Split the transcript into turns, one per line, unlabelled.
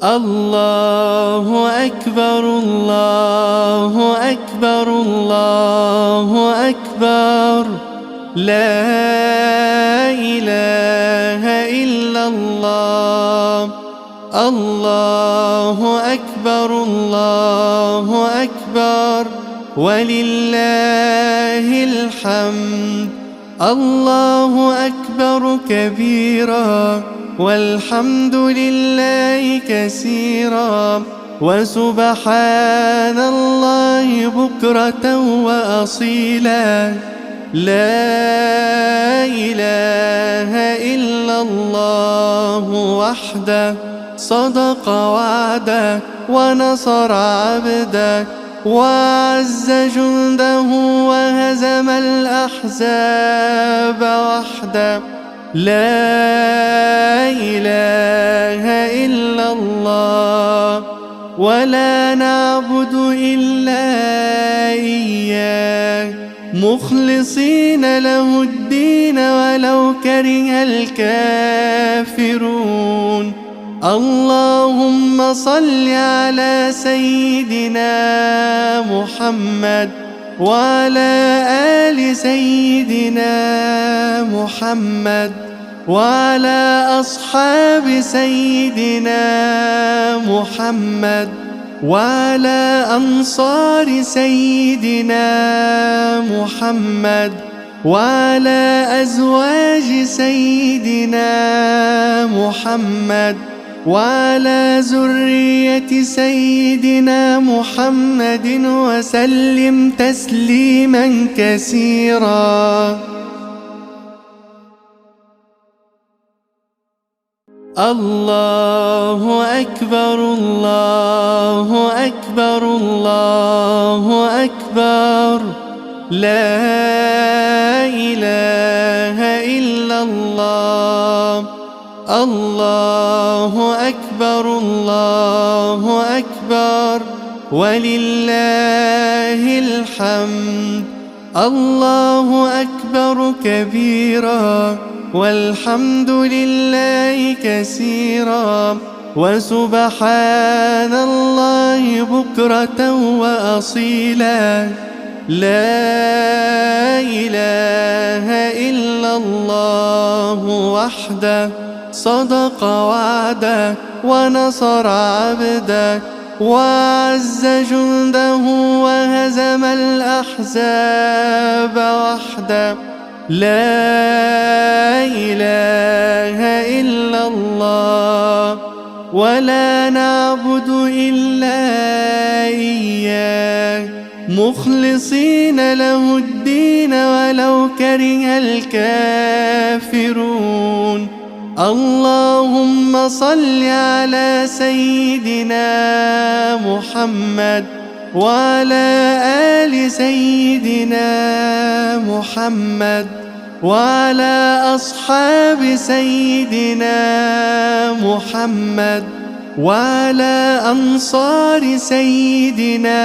الله أكبر الله أكبر الله أكبر، لا إله إلا الله. الله أكبر الله أكبر ولله الحمد. الله أكبر كبيرا والحمد لله كثيرا وسبحان الله بكرة وأصيلا. لا إله إلا الله وحده، صدق وعده ونصر عبده وأعز جنده وهزم الأحزاب وحده. لا إله إلا الله ولا نعبد إلا إياه مخلصين له الدين ولو كره الكافرون. اللهم صل على سيدنا محمد وعلى آل سيدنا محمد وعلى أصحاب سيدنا محمد وعلى أنصار سيدنا محمد وعلى أزواج سيدنا محمد وعلى ذرية سيدنا محمد وسلم تسليما كثيرا. الله أكبر الله أكبر الله أكبر، لا إله إلا الله. الله أكبر الله أكبر ولله الحمد. الله أكبر كبيرا والحمد لله كثيرا وسبحان الله بكرة وأصيلا. لا إله إلا الله وحده، صدق وعده ونصر عبده وأعز جنده وهزم الأحزاب وحده. لا إله إلا الله ولا نعبد إلا إياه مخلصين له الدين ولو كره الكافرون. اللهم صل على سيدنا محمد وعلى آل سيدنا محمد وعلى أصحاب سيدنا محمد وعلى أنصار سيدنا